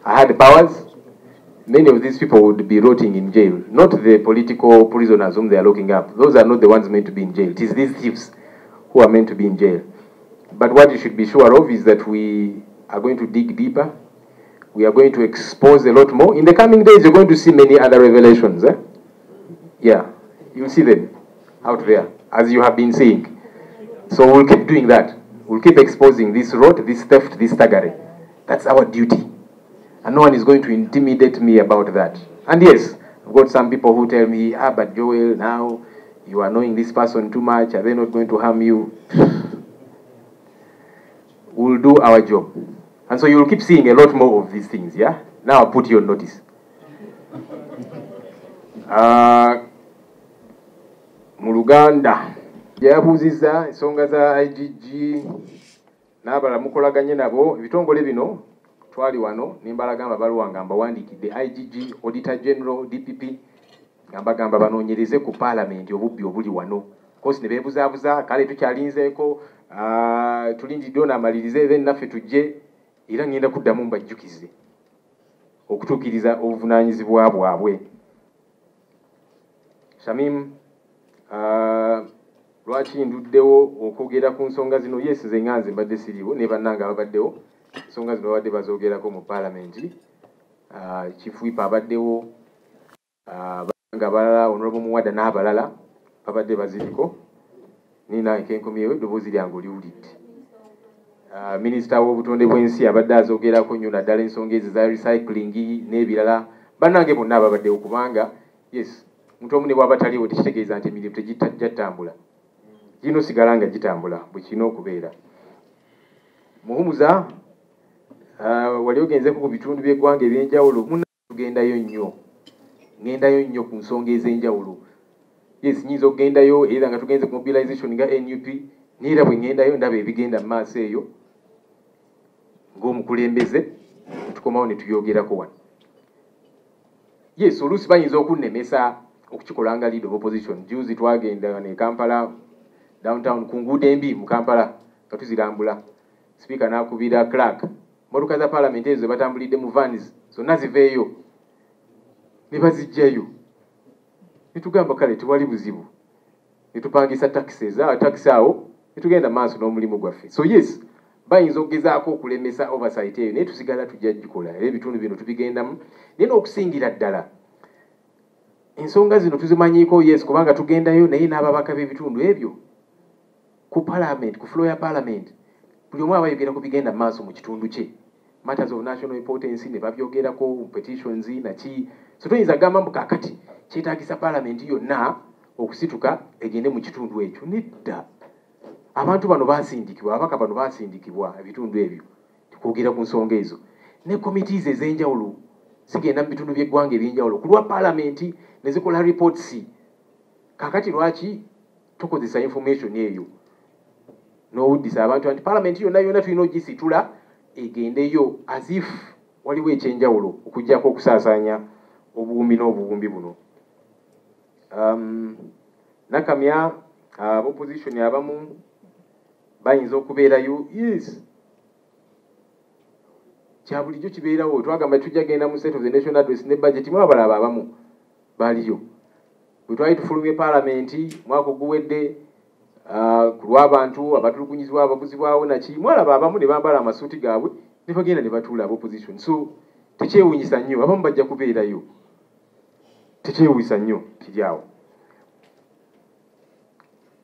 I had powers. Many of these people would be rotting in jail, not the political prisoners whom they are locking up. Those are not the ones meant to be in jail. It is these thieves who are meant to be in jail. But what you should be sure of is that we are going to dig deeper. We are going to expose a lot more. In the coming days, you're going to see many other revelations. Yeah, you'll see them out there, as you have been seeing. So we'll keep doing that. We'll keep exposing this rot, this theft, this thuggery. That's our duty. And no one is going to intimidate me about that. And yes, I've got some people who tell me, but Joel, now you are knowing this person too much. Are they not going to harm you? We'll do our job. And so you'll keep seeing a lot more of these things, yeah? Now I'll put you on notice. Muluganda, yabuziza ensonga za IGG n'abala mukolaganye nabo ebitongole bino twali wano nimbalagamba baluwa ngamba wandikidde IGG, Auditor General, DPP gamba banoonyereze ku Parliament obubbi obuli wano. Kosi ne beebuzaabuza kale tukyalinzeeko tulindidde ono amalirize then naffe tujje era ngenda kuddamu mbajjukize okutuukiriza obuvunaanyizibwa bwabwe. Shamim, lwaki nduddewo okwogera ku nsonga zino? Yes, nze nganze mbadde siriwo ne bannange ababaddewo. Ensonga zino babadde bazoogerako mu Parliament. Chief Whip abaddewo, nga balala Honorable Muwada n'abalala babadde baziriko. Nina enkenkomyewo eddoboozi lyange oliwulidde. Minisita w'obutonde bw'ensi abadde azoogerako nnyo naddala ensonga ezo za recycling n'ebirala. Bannange bonna babaddewo kubanga yes, muntu omu ne bw'aba taliwo tekitegeeza nti emirimu tegijja ttambula. Gino sigala nga gitambula bwe kirina okubeera. Muhumuza, wali ogenzeko ku bitundu by'eggwanga eby'enjawulo, munna tugendayo nnyo. Ngendayo nnyo ku nsonga ez'enjawulo. Yes, nyinza okugendayo era nga tugenze ku mobilization nga NUP, n'era bwe ngendayo ndaba ebigenda mu maaso eyo ng'omukulembeze tukomawo ne tuyoogerako wano. Yes, oluusi bayinza okunnemesa okukikola nga leader of opposition. Juzi twagenda ne Kampala downtown ku nguudo embi mu Kampala nga tuzirambula. Speaker n'akubira Clark. Motoka za Parliament ezo batambulidde mu vans zonna ziveeyo ne bazijjayo. Ne tugamba kale tewali buzibu. Ne tupangisa taxi awo netugenda maaso n'omulimu gwaffe. So yes, bayinza okugezaako okulemesa oversight eyo naye tusigala tujja gikola era ebitundu bino tubigendamu. Naye n'okusingira ddala ensonga zino tuzimanyiiko yes kubanga tugendayo naye n'ababaka b'ebitundu ebyo ku parliament, ku floor ya parliament, buli omu abayogera ku bigenda maaso mu kitundu kye, matters of national importance ne babyogerako, petitions naki. So tuyinza gamba mbu kaakati kyetaagisa parliament yonna okusituka egende mu kitundu ekyo. Nedda, abantu bano basindikibwa, ababaka bano basindikibwa ebitundu ebyo tukwogera ku nsonga ezo. Ne committees ez'enjawulo zigenda mu bitundu by'eggwanga eby'enjawulo ku lwa parliament ne zikola reports. Kaakati lwaki tukozesa information eyo n'owuddisa abantu nti parliament yonna tulina ogisitula egendeyo as if waliwo ekyenjawulo okuggyako okusaasaanya obuwumbi n'obuwumbi buno. Nakamya opposition abamu bayinza okubeerayo yes kya bulijjo kibeerawo. Twagamba tujja genda mu State of the National Address ne budget mu abalaba abamu baaliyo bwe twali tufulumye parliament mwaka oguwedde ku lw'abantu abatulugunyizibwa ababuzibwawo naki mwalaba abamu ne bambala amasuuti gaabwe ne bagenda ne batuula opposition. So tekyewuunyisa nnyo, abamu bajja kubeerayo, tekyewuunyisa nnyo kiryawo.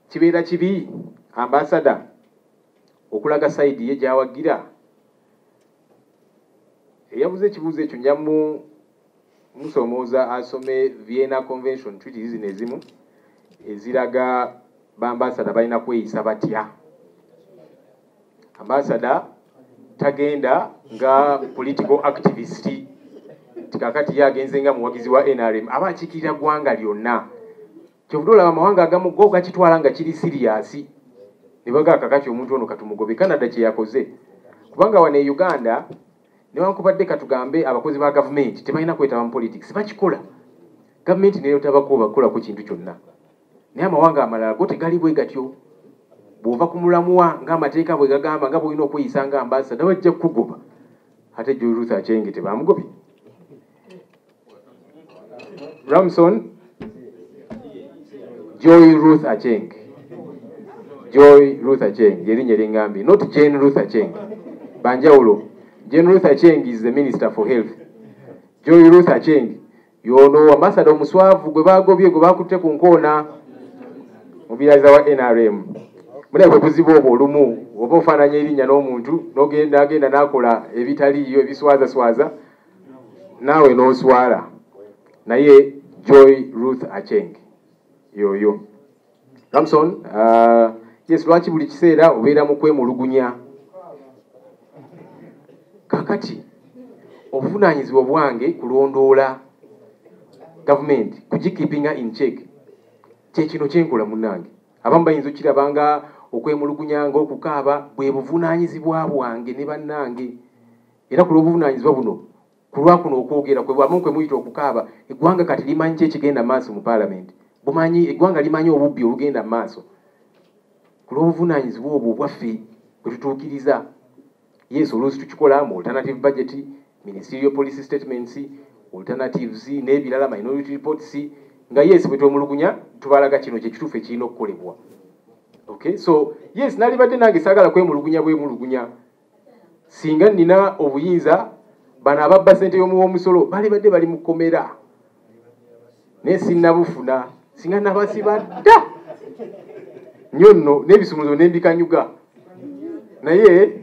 Kibeera kibi ambassador okulaga side ye gy'awagira. Eyabuze ekibuuzo ekyo nja musomooza asome Vienna Convention treaties zino ezimu eziraga bambasada balina kweyisa batya. Ambasada tagenda nga political activist tikakati yagenze nga muwagizi wa NRM aba akiikirira ggwanga lyonna. Kyovudde olaba amawanga agamu go gakitwala nga kiri serious ne baga kakati omuntu ono katumugobe. Canada kye yakoze kubanga wano e Uganda newankubadde katugambe abakozi ba gavumenti tebalina kwetaba mu politics bakikola. Gavumenti neyo tabako bakola ku kintu kyonna. Naye amawanga amalala go tegali bwe gatyo. Bw'ova ku mulamuwa ng'amateeka bwe gagamba nga bw'olina okweyisa nga ambassador bajja kukugoba. Ate Joy Ruth Aceng tebamugobye. Ramson Joy Ruth Aceng. Joy Ruth Aceng yerinnya lingambi, not Jane Ruth Aceng. Banjawulo. Jane Ruth Aceng is the Minister for Health. Joy Ruth Aceng yono ambassador omuswavu gwe bagobye gwe bakutte ku nkoona mubiraza wa NRM. Mune bwe buzibu obwo olumu oba ofaananya erinnya n'omuntu n'ogenda n'akola ebitaliiyo ebiswaza naawe n'oswala. Naye Joy Ruth Aceng yoyo. Ramson yes lwaki buli kiseera obeera mu kwemulugunya. Kakati obuvunaanyizibwa bwange kulondoola gavumenti kugikeepinga in check kyekino kyenkola munnange. Abamu bayinza okirabanga okwemulugunya ng'okukaaba bwe buvunaanyizibwa bwange ne bannange. Era ku lw'obuvunaanyizibwa buno ku lwakuno okwogera kwe bwamu kwe muyita okukaaba eggwanga kati limanyi ki ekigenda maaso mu parliament. Bumanyi eggwanga limanyi obubbi obugenda maaso. Ku lw'obuvunaanyizibwa obwo bwaffe bwe tutuukiriza. Yes, oluusi tukikola mu alternative budget, ministerial policy statements, alternatives n'ebirala minority reports nga yes bwe twemulugunya tubalaga kino kye kituufu ekirina okukolebwa. Okay, so yes nalibadde nange saagala kwemulugunya bwemulugunya. Singa nina obuyinza bano ababba ssente y'omusolo balibadde bali mu kkomera naye sinnabufuna. Singa nabasiba dda nnyo nno n'ebisumuzo n'embikanyuga naye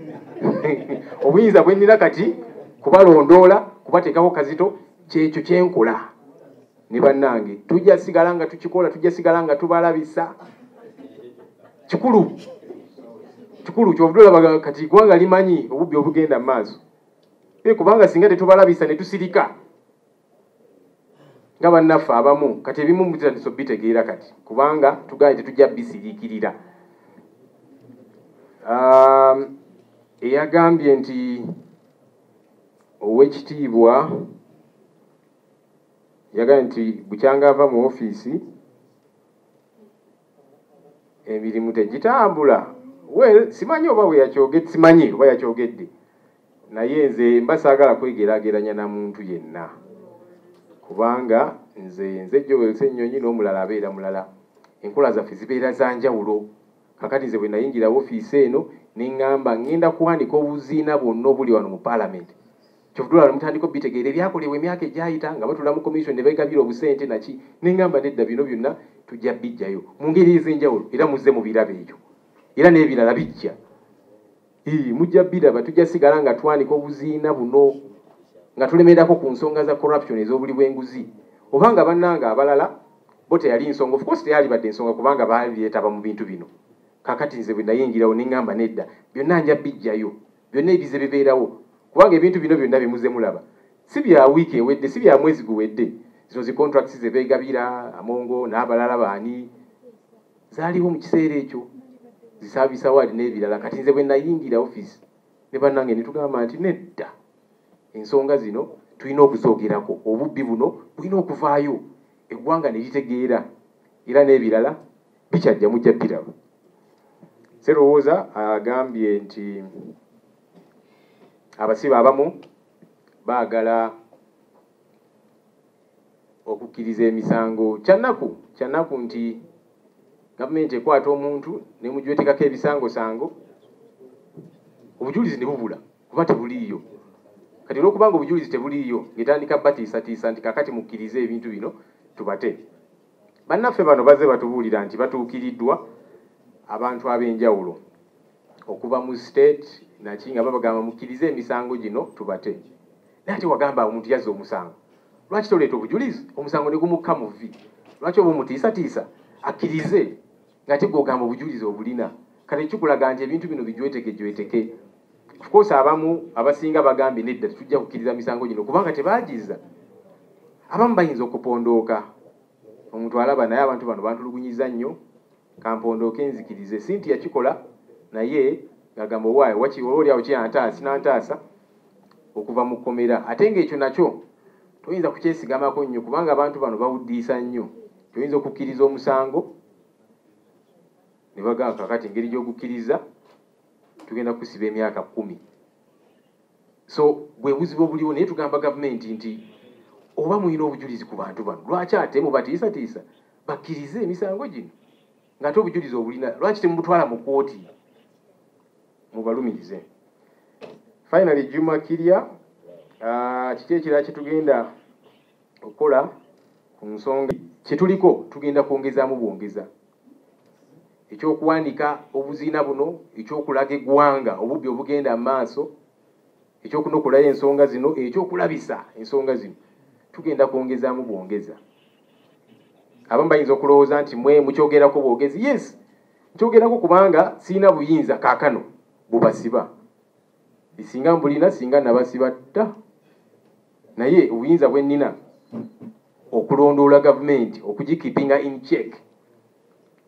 obuyinza bwe nnina kati kubalondoola kubateekako kazito kyekyo kyenkola ne bannange. Tujja sigala nga tukikola, tujja sigala nga tubalabisa. Kikulu kyovudde olaba kati eggwanga limanyi obubbi obugenda mu maaso. Kubanga singa tetubalabisa ne tusirika nga bannaffe abamu kati ebimu mutandise obitegeera kati kubanga tugaye tetujja bisiriikirira. Eyagambye nti ow'ekitiibwa yagambye nti bukyanga ava mu ofiisi emirimu tegitambula. Well, simanyi oba yakyogedde naye nze mba saagala kwegeraageranya na muntu yenna kubanga nze Joel Ssenyoyi n'omulala abeera mulala. Enkola zaffe zibeera za njawulo. kakati nze bwe nayingira ofiisi eno neŋŋamba ngenda kuwanika obuziina bwonna obuli wano mu Parliament. Kyovudula mutandiko bitegeera ebyakolebwa emyaka egyayita nga batula mu commission ne beegabira obusente naki neŋŋamba nedda bino byonna tujja bijjayo mu ngeri ez'enjawulo era muzze mu birabo ekyo era n'ebirala bijja mujja biraba tujja sigala nga twanika obuziina buno nga tulemerako ku nsonga za corruption ez'obuli bw'enguzi obanga bannanga abalala bo teyali nsonga of course teyali badde ensonga kubanga baaleetaba mu bintu bino kakati nze bwe nayingirawo neŋŋamba nedda byonna nja bijjayo byonna ebize bibeerawo kubanga ebintu bino byonna bimuze mulaba si bya wiiki ewedde si bya mwezi guwedde zino zi contracts ze beegabira Amongo n'abalala baani zaaliwo mu kiseera ekyo zisaabisa waadi n'ebirala kati nze bwe nayingira office ne bannange ne tugamba nti nedda ensonga zino tulina okuzoogerako obubbi buno bulina okuvaayo eggwanga ne litegeera era n'ebirala bikyajja mujja biraba. Sserowooza agambye nti abasibe abamu baagala okukkiriza emisango kyannaku nti gavumenti ekwata omuntu ne mujwetekako ebisangosango obujulizi ne bubula kuba tebuliiyo kati olwokubanga obujulizi tebuliiyo ng'etandika batiisatiisa nti kakati mukkirize ebintu bino tubate. Bannaffe bano bazze batubuulira nti batuukiriddwa abantu ab'enjawulo okuva mu state naki nga babagamba mukkirize emisango gino tubate naye ate wagamba omuntu yazza omusango lwaki toleeta obujulizi omusango ne gumukka mu vvi lwaki oba omutiisatiisa akkirize nga tegwogamba obujulizi obulina kale kikulaga nti ebintu bino bijweteke of course abamu abasinga bagambye nedda tetujja kukkiriza misango gino kubanga tebaagiza abamu bayinza okupondooka omuntu alaba naye abantu bano bantulugunyiza nnyo kampondooke enzikirize sinti yakikola naye ngagamba owaayo olwoliawo kinantaasa okuva mu kkomera ate ng'ekyo nakyo toyinza kukyesigamako nnyo kubanga abantu bano bawuddiisa nnyo toyinza okukkiriza omusango ne bagamba kakati engeri gy'ogukkiriza tugenda kusiba emyaka 10 so bwe buzibu obuliwo naye tugamba gavumenti nti oba mulina obujulizi ku bantu bano lwaki ate mubatiisatiisa bakkirize emisango gino ng'ate obujulizi obulina lwaki temubutwala mu kkooti mubalumirize. Finally Juma Kirya kiki ekirala kyetugenda okukola ku nsonga kyetuliko tugenda kwongezaamu bwongeza ekyokuwanika obuziina buno ekyokulaga eggwanga obubbi obugenda mu maaso ekyokunokolayo ensonga zino ekyokulabisa ensonga zino tugenda kwongezaamu bwongeza. Abamu bayinza okulowooza nti mwe mukyogerako bwogezi yes nkyogerako kubanga siina buyinza kaakano bubasiba bisinga mbulina singa nabasiba dda naye obuyinza bwe nnina okulondoola gavumenti okugikipinga in check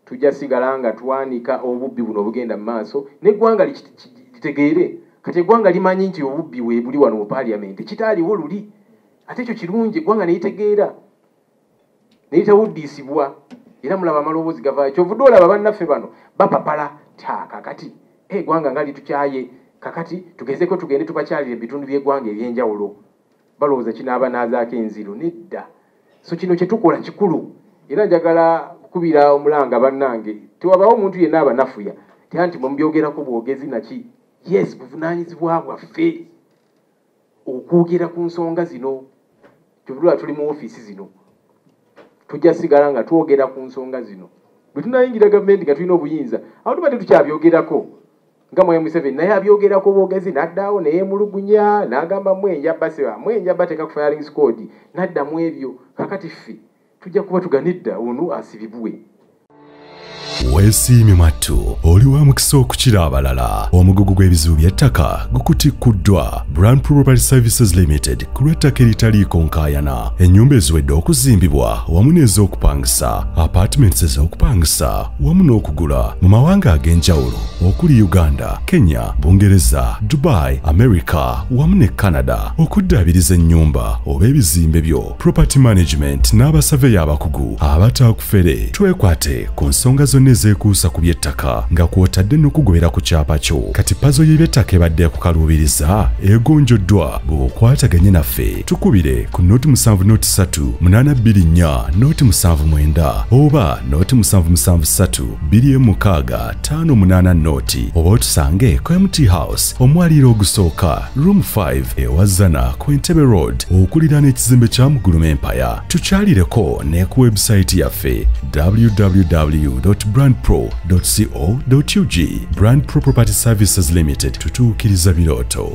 tujja sigala nga twanika obubbi buno obugenda mu maaso n'eggwanga litegeere kati eggwanga limanyi nti obubbi we buli wano mu paaliyamenti kitaaliwo luli ate ekyo kirungi eggwanga neyitegeera neyitawuddiisibwa era mulaba amaloboozi gavaayo kyovudde olaba bannaffe bano bapapala kakati eggwanga nga litukyaye kakati tugezeko tugende tubakyalira ebitundu by'eggwanga eby'enjawulo balowooza kinaaba naazaako enziro nedda so kino kyetukola kikulu era njagala kukubira omulanga bannange tewabaawo omuntu yenna abanafuya tera nti mubyogerako bwogezi naki yes buvunaanyizibwa bwaffe okwogera ku nsonga zino kyovudula tuli mu ofiisi zino tujja sigala nga twogera ku nsonga zino bwe tunayingira gavumenti nga tulina obuyinza awo tuba tetukyabyogerako nga Mwai Museveni naye abyogerako bwogezi n'addaawo neyeemulugunya n'agamba mwenjaba teka ku firing squad n'addamu ebyo kakati ffe tujja kuba tuganidda ono asibibwe. Weesiimye mattu oli wa mukisa okukira abalala omugugu gw'ebizibu by'ettaka gukutikkuddwa Brand Property Services Limited ku lw'ettaka eritaliiko nkaayana ennyumba eziwedde okuzimbibwa wamu n'ez'okupangisa apartments ez'okupangisa wamu n'okugula mu mawanga ag'enjawulo okuli Uganda, Kenya, Bungereza, Dubai, America wamu ne Canada okuddaabiriza ennyumba oba ebizimbe byo property management n'abasaveya abakugu abataakufere twekwate ku nsonga zonna nezeekuusa ku by'ettaka nga kw'otadde n'okugobera ku kyapa kyo. Kati pazo y'eby'ettaka ebadde kukaluubiriza egonjoddwa bw'okwataganye naffe. Tukubire ku noti 703-824-79 oba noti 773-265 noti oba otusange ku MT House omwaliiro ogusooka room 5 ewazana ku Entebbe Road okuliraana ekizimbe kya Muguluma Empire. Tukyalireko ne ku website yaffe www.brandpro.co.ug. Brand Pro Property Services Limited, tutuukiriza birooto.